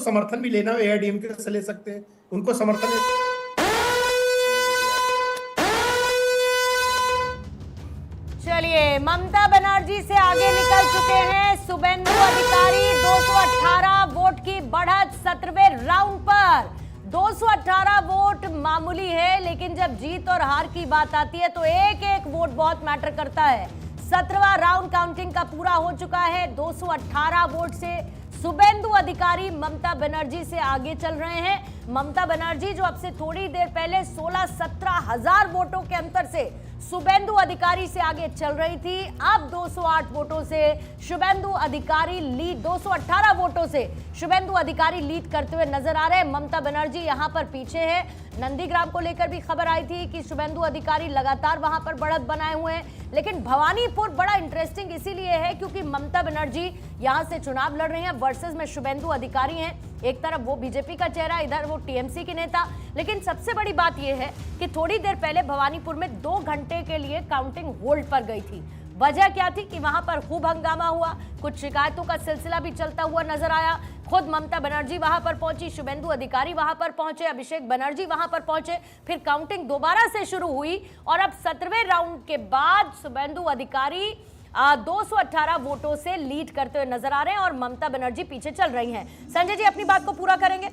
समर्थन भी लेना हो एआईडीएमके से ले सकते हैं, उनको समर्थन। चलिए, ममता बनर्जी से आगे निकल चुके हैं शुभेंदु अधिकारी। 218 वोट की बढ़त 17वें राउंड पर। 218 वोट मामूली है, लेकिन जब जीत और हार की बात आती है तो एक एक वोट बहुत मैटर करता है। 17वां राउंड काउंटिंग का पूरा हो चुका है। 218 वोट से शुभेंदु अधिकारी ममता बनर्जी से आगे चल रहे हैं। ममता बनर्जी जो अब से थोड़ी देर पहले 16-17 हजार वोटों के अंतर से शुभेंदु अधिकारी से आगे चल रही थी, अब 208 वोटों से शुभेंदु अधिकारी लीड 218 वोटों से शुभेंदु अधिकारी लीड करते हुए नजर आ रहे हैं। ममता बनर्जी यहां पर पीछे है। नंदीग्राम को लेकर भी खबर आई थी कि शुभेंदु अधिकारी लगातार वहां पर बढ़त बनाए हुए हैं, लेकिन भवानीपुर बड़ा इंटरेस्टिंग इसीलिए है क्योंकि ममता बनर्जी यहां से चुनाव लड़ रही हैं, वर्सेस में शुभेंदु अधिकारी हैं। एक तरफ वो बीजेपी का चेहरा, इधर वो टीएमसी की नेता। लेकिन सबसे बड़ी बात यह है कि थोड़ी देर पहले भवानीपुर में 2 घंटे के लिए काउंटिंग होल्ड पर गई थी। वजह क्या थी कि वहां पर खूब हंगामा हुआ, कुछ शिकायतों का सिलसिला भी चलता हुआ नजर आया। खुद ममता बनर्जी वहां पर पहुंची, शुभेंदु अधिकारी वहां पर पहुंचे, अभिषेक बनर्जी वहां पर पहुंचे, फिर काउंटिंग दोबारा से शुरू हुई और अब 17वें राउंड के बाद शुभेंदु अधिकारी 218 वोटों से लीड करते हुए नजर आ रहे हैं और ममता बनर्जी पीछे चल रही हैं। संजय जी अपनी बात को पूरा करेंगे।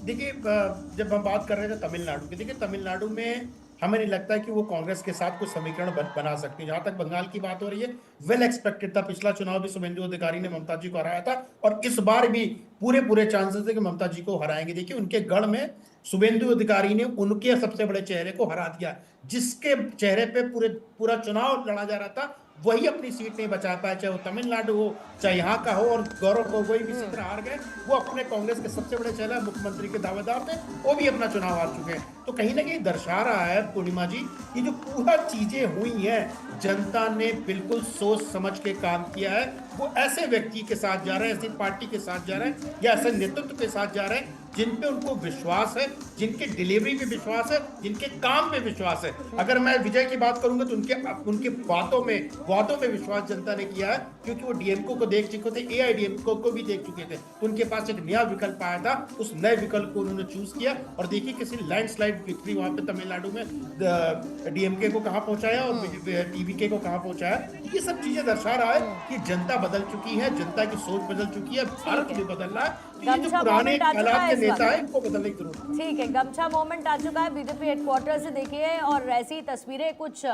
देखिए, जब हम बात कर रहे थे तमिलनाडु की, देखिए तमिलनाडु में हमें नहीं लगता है कि वो कांग्रेस के साथ कुछ समीकरण बना सकती है। जहां तक बंगाल की बात हो रही है, वेल एक्सपेक्टेड था। पिछला चुनाव भी शुभेंदु अधिकारी ने ममता जी को हराया था और इस बार भी पूरे चांसेस है कि ममता जी को हराएंगे। देखिए, उनके गढ़ में शुभेंदु अधिकारी ने उनके सबसे बड़े चेहरे को हरा दिया, जिसके चेहरे पे पूरा चुनाव लड़ा जा रहा था, वही अपनी सीट नहीं बचा पाया, चाहे वो तमिलनाडु हो चाहे यहाँ का हो। और गौरव गोगोई भी इसी तरह हार गए। वो अपने कांग्रेस के सबसे बड़े चेहरा मुख्यमंत्री के दावेदार थे, वो भी अपना चुनाव हार चुके हैं। तो कहीं ना कहीं दर्शा रहा है पूर्णिमा जी, ये जो पूरा चीजें हुई हैं, जनता ने बिल्कुल सोच समझ के काम किया है। वो ऐसे व्यक्ति के साथ जा रहे हैं, ऐसी पार्टी के साथ जा रहे हैं या ऐसे नेतृत्व के साथ जा रहे हैं जिन पे उनको विश्वास है, जिनके डिलीवरी पे विश्वास है, जिनके काम पे विश्वास है। अगर मैं विजय की बात करूंगा तो उनके वादों में विश्वास जनता ने किया है, क्योंकि वो डीएमको को देख चुके थे, एआईडीएमको को भी देख चुके थे। तो उनके पास एक नया विकल्प आया था, उस नए विकल्प को उन्होंने चूज किया और देखिए किसी लैंडस्लाइड विक्ट्री वहां पे तमिलनाडु में डीएमके को कहाँ पहुंचाया और टीवीके को कहाँ पहुंचाया। ये सब चीजें दर्शा रहा है कि जनता बदल चुकी है, जनता की सोच बदल चुकी है, भारत भी बदल रहा है। ये जो पुराने हालात के नेता है, इनको बदलने की जरूरत है। ठीक है, गमछा मोमेंट आ चुका है बीजेपी हेडक्वार्टर से। देखिए, और ऐसी तस्वीरें कुछ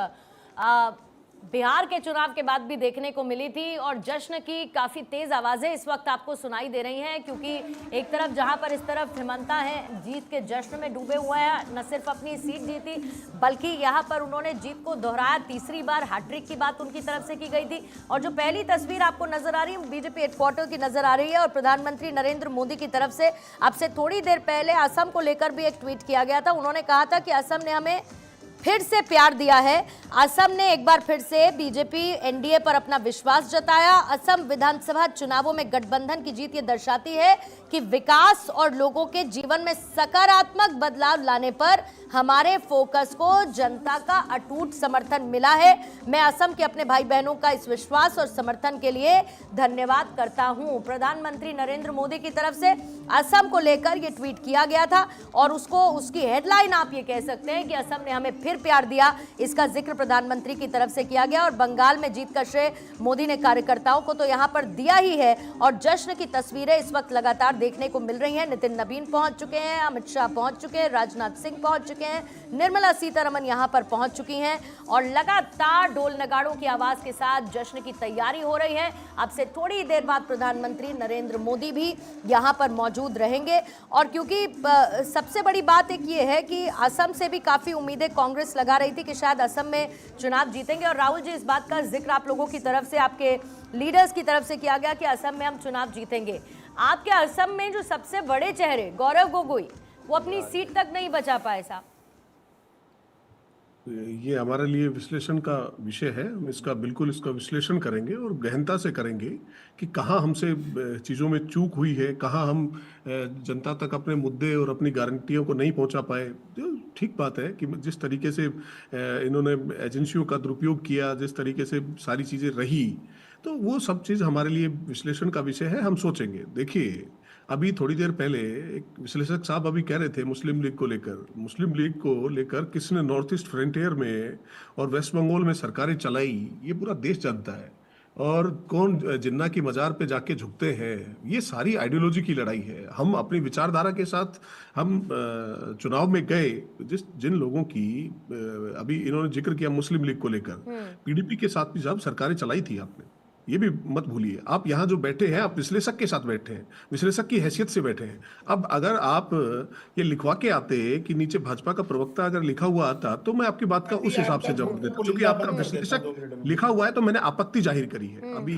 बिहार के चुनाव के बाद भी देखने को मिली थी और जश्न की काफी तेज आवाजें इस वक्त आपको सुनाई दे रही हैं, क्योंकि एक तरफ जहां पर इस तरफ हेमंता है जीत के जश्न में डूबे हुए हैं, न सिर्फ अपनी सीट जीती बल्कि यहां पर उन्होंने जीत को दोहराया। तीसरी बार हैट्रिक की बात उनकी तरफ से की गई थी। और जो पहली तस्वीर आपको नजर आ रही है बीजेपी हेडक्वार्टर की नजर आ रही है और प्रधानमंत्री नरेंद्र मोदी की तरफ से अब से थोड़ी देर पहले असम को लेकर भी एक ट्वीट किया गया था। उन्होंने कहा था कि असम ने हमें फिर से प्यार दिया है। असम ने एक बार फिर से बीजेपी एनडीए पर अपना विश्वास जताया। असम विधानसभा चुनावों में गठबंधन की जीत ये दर्शाती है कि विकास और लोगों के जीवन में सकारात्मक बदलाव लाने पर हमारे फोकस को जनता का अटूट समर्थन मिला है। मैं असम के अपने भाई बहनों का इस विश्वास और समर्थन के लिए धन्यवाद करता हूं। प्रधानमंत्री नरेंद्र मोदी की तरफ से असम को लेकर यह ट्वीट किया गया था और उसकी हेडलाइन आप ये कह सकते हैं कि असम ने हमें फिर प्यार दिया, इसका जिक्र प्रधानमंत्री की तरफ से किया गया। और बंगाल में जीत का श्रेय मोदी ने कार्यकर्ताओं को तो यहां पर दिया ही है और जश्न की तस्वीरें इस वक्त लगातार देखने को मिल रही हैं। नितिन नवीन पहुंच चुके हैं, अमित शाह पहुंच चुके हैं, राजनाथ सिंह पहुंच चुके हैं, निर्मला सीतारमन यहां पर पहुंच चुकी हैं और लगातार ढोल नगाड़ों की आवाज के साथ जश्न की तैयारी हो रही है। अब से थोड़ी देर बाद प्रधानमंत्री नरेंद्र मोदी भी यहां पर मौजूद रहेंगे। और क्योंकि सबसे बड़ी बात एक ये है कि असम से भी काफी उम्मीदें कांग्रेस लगा रही थी कि शायद असम में चुनाव जीतेंगे और राहुल जी इस बात का जिक्र आप लोगों की तरफ से, आपके लीडर्स की तरफ से किया गया कि असम में हम चुनाव जीतेंगे। आपके असम में जो सबसे बड़े चेहरे गौरव गोगोई, वो अपनी सीट तक नहीं बचा पाए साहब। ये हमारे लिए विश्लेषण का विषय है। हम इसका विश्लेषण करेंगे और गहनता से करेंगे कि कहाँ हमसे चीज़ों में चूक हुई है, कहाँ हम जनता तक अपने मुद्दे और अपनी गारंटियों को नहीं पहुँचा पाए। ठीक बात है कि जिस तरीके से इन्होंने एजेंसियों का दुरुपयोग किया, जिस तरीके से सारी चीज़ें रही, तो वो सब चीज़ हमारे लिए विश्लेषण का विषय है। हम सोचेंगे। देखिए, अभी थोड़ी देर पहले एक विश्लेषक साहब अभी कह रहे थे मुस्लिम लीग को लेकर किसने नॉर्थ ईस्ट फ्रंटियर में और वेस्ट बंगाल में सरकारें चलाई, ये पूरा देश जानता है। और कौन जिन्ना की मजार पे जाके झुकते हैं, ये सारी आइडियोलॉजी की लड़ाई है। हम अपनी विचारधारा के साथ हम चुनाव में गए। जिन लोगों की अभी इन्होंने जिक्र किया मुस्लिम लीग को लेकर, पीडीपी के साथ भी जब सरकारें चलाई थी आपने, ये भी मत भूलिए। आप यहाँ जो बैठे हैं, आप विश्लेषक के साथ बैठे हैं, विश्लेषक की हैसियत से बैठे हैं। अब अगर आप ये लिखवा के आते कि नीचे भाजपा का प्रवक्ता अगर लिखा हुआ आता तो मैं आपकी बात का उस हिसाब से जवाब देता। क्योंकि आपका विश्लेषक लिखा हुआ है तो मैंने आपत्ति जाहिर करी है। अभी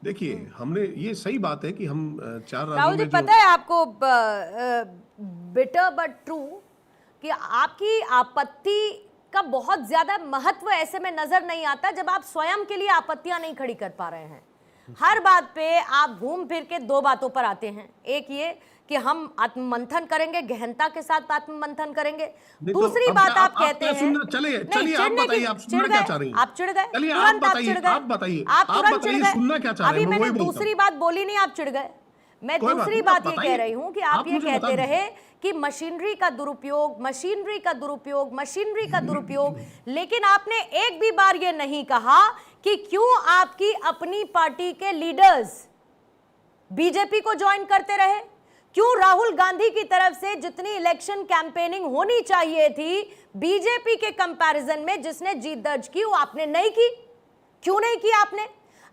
देखिए, हमने ये सही बात है कि हम 4 राहुल राज्यों जी, में जो पता है आपको, बिटर बट ट्रू, कि आपकी आपत्ति का बहुत ज्यादा महत्व ऐसे में नजर नहीं आता जब आप स्वयं के लिए आपत्तियां नहीं खड़ी कर पा रहे हैं। हर बात पे आप घूम फिर के दो बातों पर आते हैं। एक ये कि हम आत्ममंथन करेंगे, गहनता के साथ आत्ममंथन करेंगे। दूसरी बात आप कहते हैं, चलिए नहीं, आप चिढ़ने बताइए, की- आप सुनना चिढ़ क्या गए, चाह रही हैं? आप चिढ़ गए, चलिए तुरंत आप चिढ़ गए, आप बताइए, आप तुरंत चिढ़ गए। सुनना क्या चाह रहे अभी हैं, मैं मैंने वही बोलता दूसरी हूं। बात बोली नहीं, आप चिढ़ गए। मैं कोई बात दूसरी नहीं, बात आप ये बताइए। कह रही हूं कि आप ये मुझे बता कहते दीजिए। रहे कि मशीनरी का दुरुपयोग, मशीनरी का दुरुपयोग, मशीनरी का दुरुपयोग, लेकिन आपने एक भी बार ये नहीं कहा कि क्यों आपकी अपनी पार्टी के लीडर्स बीजेपी को ज्वाइन करते रहे। क्यों राहुल गांधी की तरफ से जितनी इलेक्शन कैंपेनिंग होनी चाहिए थी बीजेपी के कंपैरिजन में जिसने जीत दर्ज की, वो आपने नहीं की। क्यों नहीं किया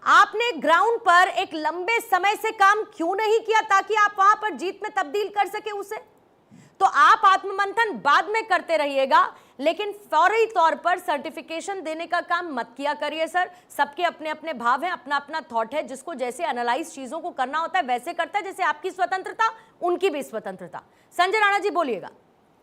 आपने ग्राउंड पर एक लंबे समय से काम क्यों नहीं किया ताकि आप वहां पर जीत में तब्दील कर सके उसे? तो आप आत्ममंथन बाद में करते रहिएगा, लेकिन फौरी तौर पर सर्टिफिकेशन देने का काम मत किया करिए सर। सबके अपने अपने भाव हैं, अपना अपना थॉट है। जिसको जैसे एनालाइज चीजों को करना होता है वैसे करता है। जैसे आपकी स्वतंत्रता, उनकी भी स्वतंत्रता। संजय राणा जी, बोलिएगा।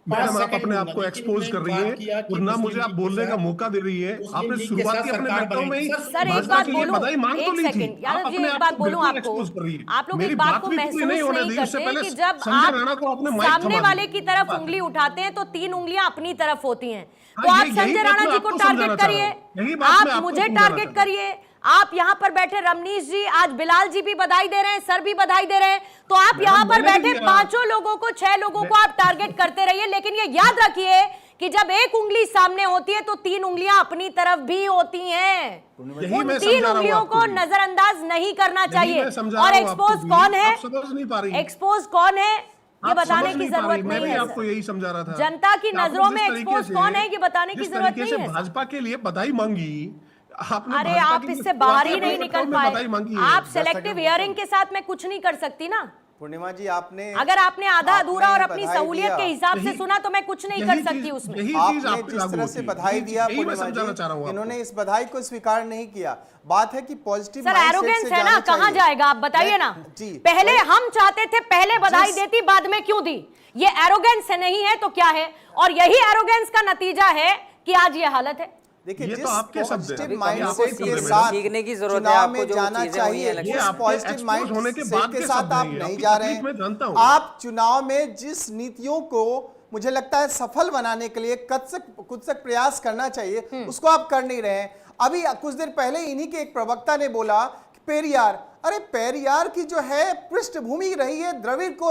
मैडम, आप अपने आप को एक्सपोज कर रही है और ना मुझे आप बोलने का मौका दे रही है। आपने शुरुआती अपने वक्तव्य में ही सर, एक भाजपा बात के लिए बोलूं, बधाई मांग तो एक ली थी। सेकंड, आप यादव जी, अपने एक आप बात को बोलूं बिल्कुल आपको, एक्सपोज कर रही है। आप लोग मेरी एक बात बात को भी पूरी महसूस नहीं होने नहीं दी, उससे करते पहले कि जब संजय राणा को अपने आप माइक सामने थमा वाले दी। की तरफ उंगली उठाते हैं तो 3 उंगलियां अपनी तरफ होती हैं। तो हाँ, आप यही संजय बात राणा मैं जी को आपको समझाना टारगेट चाह करिए, रहा हूं। यही बात मैं आप आपको मुझे समझाना टारगेट चाह रहा हूं। करिए। आप यहाँ पर बैठे रमनीश जी, आज बिलाल जी भी बधाई दे रहे हैं, सर भी बधाई दे रहे हैं। तो आप यहाँ पर मैंने भी बैठे दिया। 5 लोगों को, 6 लोगों को आप टारगेट करते रहिए, लेकिन ये याद रखिए कि जब एक उंगली सामने होती है तो 3 उंगलियां अपनी तरफ भी होती हैं। यही उन मैं 3 समझा रहा हूं उंगलियों को आपको भी। नजरअंदाज नहीं करना यही चाहिए। मैं समझा और रहा हूं आपको एक्सपोज भी। कौन है, आप समझ नहीं पा रही। एक्सपोज कौन है ये आप बताने समझ की नहीं पा जरूरत रही। मैं नहीं भी है आपको सर। यही समझा रहा था। जनता की कि आपने नजरों जिस में तरीके एक्सपोज से- कौन है ये बताने की जिस जरूरत तरीके नहीं से है सर। भाजपा के लिए बधाई मांगी, आपने अरे भाजपा आप के लिए इससे बाहर ही शुरुआती नहीं अपने निकल वक्तव्य में बधाई पाए। मांगी है। आप सेलेक्टिव हियरिंग के साथ मैं कुछ नहीं कर सकती ना। पूर्णिमा जी, आपने अगर आपने आधा अधूरा और अपनी बधाई सहूलियत दिया। के हिसाब से यही- सुना तो मैं कुछ नहीं यही कर चीज- सकती उसमें। यही चीज आपने आप पे जिस लागू तरह होती से है। बधाई दिया यही मैं पूर्णिमा समझाना चाह रहा हूं जी, आपको। इन्होंने इस बधाई को स्वीकार नहीं किया। बात है कि पॉजिटिव सर एरोगेंस है ना, कहां जाएगा आप बताइए ना। जी, पहले हम चाहते थे, पहले बधाई जिस- देती, बाद में क्यों दी? ये एरोगेंस है, नहीं है तो क्या है? और यही एरोगेंस का नतीजा है कि आज ये हालत है। देखिए, ये जिस तो आपके शब्द हैं। पॉजिटिव अभी माइंडसेट आपको के सीखने साथ सीखने की जरूरत है चुनाव आपको, में जो जाना चीजें हुई चाहिए, हैं ये जिस आपके पॉजिटिव एक्सपोज होने के बाद माइंडसेट के के साथ शब्द आप हैं ये। नहीं आपकी जा रहे तकलीफ मैं जानता हैं। हूं। आप चुनाव में जिस नीतियों को मुझे लगता है सफल बनाने के लिए कुछ तक प्रयास करना चाहिए, उसको आप कर नहीं रहे हैं। अभी कुछ देर पहले इन्हीं के एक प्रवक्ता ने बोला कि पेरियार, अरे पेरियार की जो है पृष्ठभूमि रही है द्रविड़ को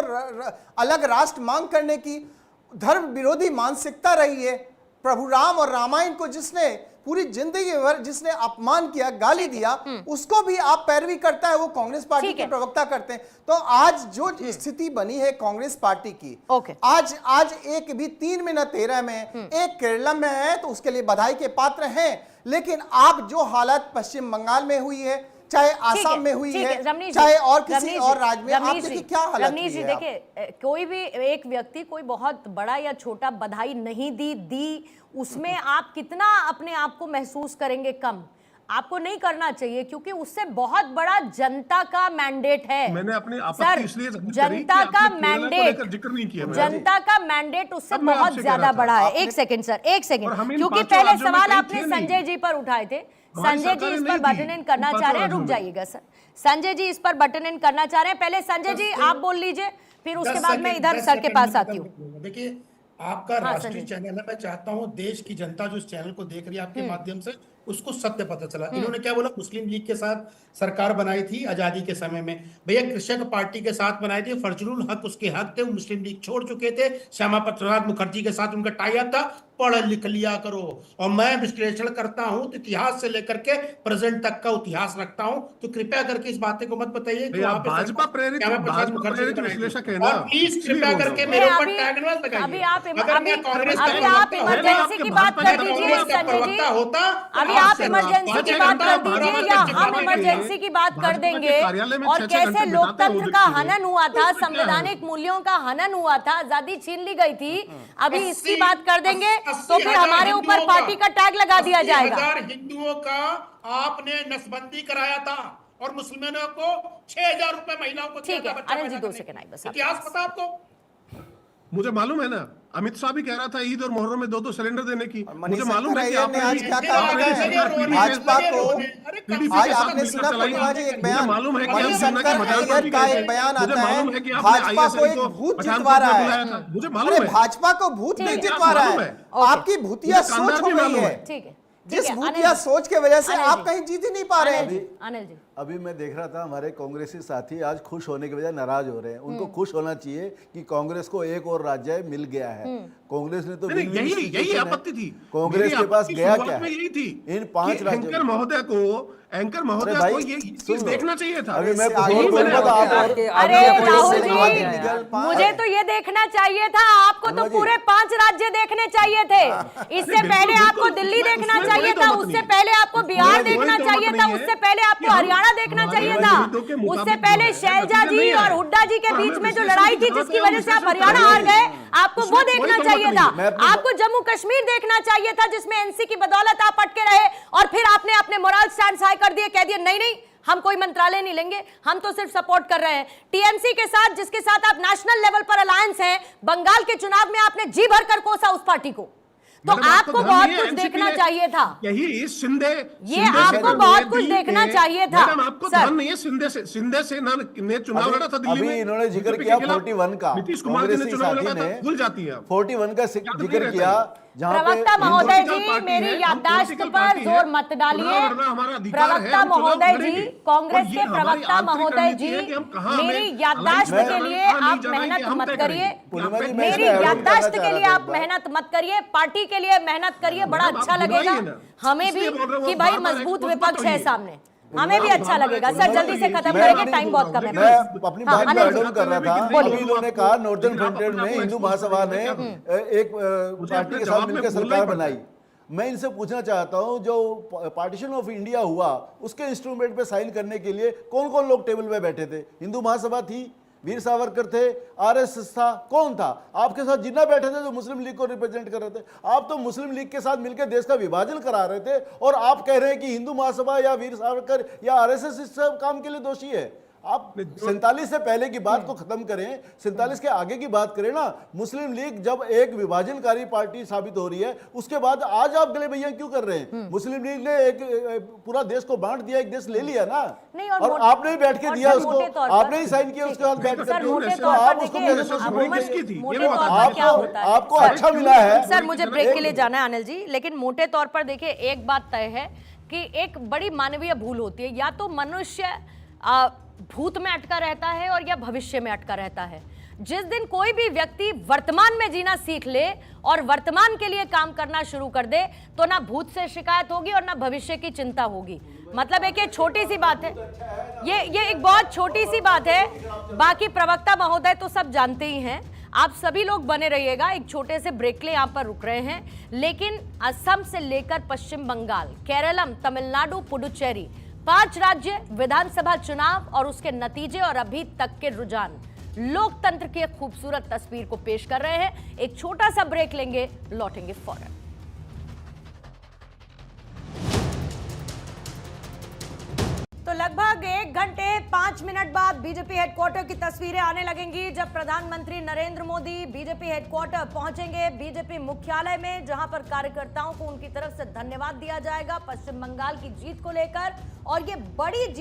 अलग राष्ट्र मांग करने की, धर्म विरोधी मानसिकता रही है। प्रभु राम और रामायण को जिसने पूरी जिंदगी भर जिसने अपमान किया, गाली दिया, उसको भी आप पैरवी करता है, वो कांग्रेस पार्टी ठीक के है। प्रवक्ता करते हैं। तो आज जो स्थिति बनी है कांग्रेस पार्टी की, ओके। आज एक भी 3 में न 13 में, एक केरला में है तो उसके लिए बधाई के पात्र हैं। लेकिन आप जो हालत पश्चिम बंगाल में हुई है, चाहे आसाम में हुई है, चाहे और किसी और राज्य में, आप देखिए क्या हालत रमनीश जी, हुई है। देखिए कोई भी एक व्यक्ति कोई बहुत बड़ा या छोटा बधाई नहीं दी, उसमें आप कितना अपने आप को महसूस करेंगे कम? आपको नहीं करना चाहिए, क्योंकि उससे बहुत बड़ा जनता का मैंडेट है। मैंने अपनी सर, आपत्ति इसलिए जाहिर करी जनता कि का आपने केरला को मैंडेट, लेकर जिक्र नहीं किया मैंने। जनता का मैंडेट उससे अब मैं बहुत आपसे कह ज्यादा रहा था, बड़ा है। आपने- एक सेकंड सर, एक और सेकंड, हम इन क्योंकि 5 पहले राज्यों में सवाल कहीं आपने थे नहीं। संजय जी पर उठाए थे। हमारी संजय जी सरकारें इस पर नहीं बटन थी इन करना इन चाह रहे हैं, 5 रुक राज्यों में। जाइएगा सर। संजय जी इस पर बटन इन करना चाह रहे हैं, पहले संजय जी आप बोल लीजिए, फिर उसके बाद मैं इधर सर के पास आती हूँ। देखिए, आपका हाँ, राष्ट्रीय संजय। चैनल है, मैं चाहता हूं देश की जनता जो इस चैनल को देख रही है आपके माध्यम से, उसको सत्य पता चला। इन्होंने क्या बोला, मुस्लिम लीग के साथ सरकार बनाई थी आजादी के समय में, भैया कृषक पार्टी के साथ बनाई थी, फजलुल हक उसके हक थे, वो मुस्लिम लीग छोड़ चुके थे, श्यामा प्रसाद मुखर्जी के साथ उनका टाई अप था, पढ़ लिख लिया करो। और मैं विश्लेषण करता हूं तो इतिहास से लेकर के प्रेजेंट तक का इतिहास रखता हूं, तो कृपया करके इस बातें को मत बताइए कि वहां पे भाजपा प्रेरित श्यामा प्रसाद मुखर्जी ने बनाई थी। विश्लेषक है ना, और प्लीज इसलिए कृपया बोल रहा करके हूं। मेरे ऊपर अभी- टैग न लगाइए। अभी आप अगर मैं कांग्रेस का अभी आप प्रवक्ता इमरजेंसी होता, की बात कर भाजपा दीजिए कांग्रेस का संजय जी। प्रवक्ता होता, अभी तो आप आपसे इमरजेंसी बात की करता, बात कर भारत दीजिए के या जवाब हम के लिए। इमरजेंसी की बात कर भाजपा के देंगे, कार्यालय में और 6-6 कैसे घंटे बिताते हैं लोकतंत्र उधर का के लिए। हनन हुआ था, तो क्या है? संवैधानिक मूल्यों का हनन हुआ था, आजादी छीन ली गई थी, अभी इसकी 80 बात कर देंगे तो 80,000 फिर हमारे ऊपर हिंदुओं पार्टी का टैग लगा दिया जाएगा। 80,000 हिंदुओं का आपने नसबंदी कराया था और मुसलमानों को 6,000 रुपए महिलाओं को दिया ठीक है, था बच्चा अनिल जी, पैदा 2 करने सेकंड के आए लिए। बस आप- इतिहास पता आपको? मुझे मालूम है ना, अमित शाह भी कह रहा था ईद और मुहर्रम में 2-2 सिलेंडर देने की। मुझे मालूम है कि मनीष आपने आज क्या ये कहा आगे है? लगे रोने, भाजपा लगे को रोने। अरे कम PDP से आज के कम साथ आपने मिलकर सुना चलाई पूर्णिमा जी गई। एक मुझे बयान, मालूम है कि आप मनीषशंकर जुम्मन की मजाक अय्यर भी का गए एक थे। बयान मुझे आता मालूम है, है कि आपने भाजपा को ISI एक को भूत पठानकोट जितवा रहा में बुलाया है। था। मुझे मालूम अरे है। भाजपा को भूत ठीक नहीं है, जितवा रहा मालूम है, है। आपकी भूतिया मुझे सोच कांधार हो भी गई मालूम है। है। ठीक है, जिस ठीक है, भूतिया अनिल जी, सोच के वजह से अनिल आप जी, कहीं जीत ही नहीं पा रहे अनिल हैं। जी, अनिल जी, अभी मैं देख रहा था हमारे कांग्रेसी साथी आज खुश होने के बजाय नाराज हो रहे हैं। उनको खुश होना चाहिए कि कांग्रेस को एक और राज्य मिल गया है। कांग्रेस ने तो नहीं, win-win यही situation है। आपत्ति थी। कांग्रेस मेरी के पास आपत्ति गया शुरुआत क्या में है? यही थी इन 5 कि राज्यों एंकर में। महोदय भाई, को ये सुन चीज लो। देखना चाहिए था। अभी मैं इससे कुछ आगे और बोलूंगा तो आप और अरे राहुल जी, निकल पाए। मुझे तो ये देखना चाहिए था, आपको तो अनुमा जी। पूरे 5 राज्य देखने चाहिए थे। इससे बिल्कुल, पहले बिल्कुल, आपको दिल्ली उसमें- देखना उसमें चाहिए कोई था, दो मत उससे नहीं है। पहले आपको उसमें बिहार कोई देखना दो चाहिए मत था, नहीं है उससे पहले कि आपको हम हरियाणा देखना हमारे चाहिए हितों था, के उससे मुताबिक पहले जो है, शैलजा नतीजा जी नहीं और है। हुड्डा जी के और बीच हमें में जो विश्लेषण लड़ाई की थी जरूरत जिसकी है, वजह से आप विश्लेषण हरियाणा करेंगे। हार गए, आपको उसमें वो कोई देखना दो मत चाहिए नहीं था। है। मैं अपनी- आपको जम्मू कश्मीर देखना चाहिए था, जिसमें एनसी की बदौलत आप अटके रहे, और फिर आपने अपने मोरल स्टैंड हाई कर दिए, कह दिए नहीं नहीं हम कोई मंत्रालय नहीं लेंगे, हम तो सिर्फ सपोर्ट कर रहे हैं। टीएमसी के साथ, जिसके साथ आप नेशनल लेवल पर अलायंस हैं, बंगाल के चुनाव में आपने जी भरकर कोसा उस पार्टी को, तो मेरे बात आपको ध्यान बहुत नहीं है, कुछ NCP देखना ने- चाहिए था। यही शिंदे ये शिंदे आपको से बहुत ने कुछ दिल्ली देखना के- चाहिए था। मैडम आपको सर। ध्यान नहीं है, शिंदे से ने चुनाव अभी- लड़ा था दिल्ली अभी में। इन्होंने जिक्र बीजेपी किया के खिलाफ। 41 का। नीतीश कुमार जी ने कांग्रेसी चुनाव साथी लड़ा था, ने भूल जाती है आप। 41 का याद नहीं जिक्र रहता किया, है। जहां पे प्रवक्ता महोदय political जी, पार्टी मेरी है, हम याददाश्त political पर पार्टी जोर है, मत डालिए। चुनाव लड़ना हमारा अधिकार है, प्रवक्ता हम चुनाव महोदय जी, लड़ेंगे। कांग्रेस और ये के हमारी प्रवक्ता आंतरिक महोदय रणनीति जी, है कि हम कहाँ मेरी हमें याददाश्त alliance के में लिए कहाँ नहीं आप जाना है, मेहनत हम मत तय करिए। करेंगे। पूर्णिमा जी, मैं मेरी इसमें add on याददाश्त करना के चाह लिए रहा था आप एक बार। मेहनत मत करिए, पार्टी के लिए मेहनत करिए, बड़ा मैडम, अच्छा आप लगेगा बुलवाइए ना। हमें भी इसलिए बोल रहे हो, कि भाई बार-बार मजबूत expose मत विपक्ष है होइए। सामने, हमें भी अच्छा लगेगा। सर पूर्णिमा जल्दी जी, से खत्म मैं करेंगे, अपनी- टाइम बहुत कम है। मैं अपनी हाँ, बात अनिल को जी। ऐड ऑन कर रहा था। बोलिए। अभी उन्होंने कहा नॉर्दर्न लेकिन आप फ्रंटियर अपने में आप को हिंदू expose महासभा ने करेंगे एक मुझे पार्टी अपने के जवाब साथ में मिलकर बोलना ही सरकार पड़ता बनाई। है। मैं इनसे पूछना चाहता हूं, जो पार्टीशन ऑफ इंडिया हुआ उसके इंस्ट्रूमेंट पे साइन करने के लिए कौन कौन लोग टेबल पे बैठे थे? हिंदू महासभा थी, वीर सावरकर थे, आरएसएस था, कौन था? आपके साथ जितना बैठे थे जो मुस्लिम लीग को रिप्रेजेंट कर रहे थे, आप तो मुस्लिम लीग के साथ मिलकर देश का विभाजन करा रहे थे, और आप कह रहे हैं कि हिंदू महासभा या वीर सावरकर या आरएसएस इस सब काम के लिए दोषी है। आप 47 से पहले की बात को खत्म करें, 47 के आगे की बात करें ना। मुस्लिम लीग जब एक विभाजनकारी पार्टी साबित हो रही है, उसके बाद आज आप गले भैया क्यों कर रहे हैं? मुस्लिम लीग ने एक पूरा देश को बांट दिया, एक देश ले लिया ना, नहीं, और आपने ही बैठ के और दिया सर, उसको, मोटे तौर पर- आपने ही साइन किया उसके बाद बैठ सर कर, मोटे तो तौर आप पर उसको देखिए, कैसे अब अमूमन किसकी थी? ये मोटे वो तौर बताइए। पर क्या होता है? आपको सर, अच्छा मिला है। सर मुझे ब्रेक के लिए जाना है अनिल जी, लेकिन मोटे तौर पर देखिए एक बात तय है कि एक बड़ी मानवीय भूल होती है, या तो मनुष्य भूत में अटका रहता है और या भविष्य में अटका रहता है। जिस दिन कोई भी व्यक्ति वर्तमान में जीना सीख ले और वर्तमान के लिए काम करना शुरू कर दे, तो ना भूत से शिकायत होगी और ना भविष्य की चिंता होगी। मतलब एक ये छोटी सी बात है, ये एक बहुत छोटी सी बात है। बाकी प्रवक्ता महोदय तो सब जानते ही हैं। आप सभी लोग बने रहिएगा, एक छोटे से ब्रेक के लिए यहाँ पर रुक रहे हैं, लेकिन असम से लेकर पश्चिम बंगाल, केरलम, तमिलनाडु, पुडुचेरी, 5 राज्य, विधानसभा चुनाव और उसके नतीजे और अभी तक के रुझान, लोकतंत्र की एक खूबसूरत तस्वीर को पेश कर रहे हैं। एक छोटा सा ब्रेक लेंगे, लौटेंगे फौरन। तो लगभग 1 घंटे 5 मिनट बाद बीजेपी हेडक्वार्टर की तस्वीरें आने लगेंगी, जब प्रधानमंत्री नरेंद्र मोदी बीजेपी हेडक्वार्टर पहुंचेंगे, बीजेपी मुख्यालय में, जहां पर कार्यकर्ताओं को उनकी तरफ से धन्यवाद दिया जाएगा पश्चिम बंगाल की जीत को लेकर। और ये बड़ी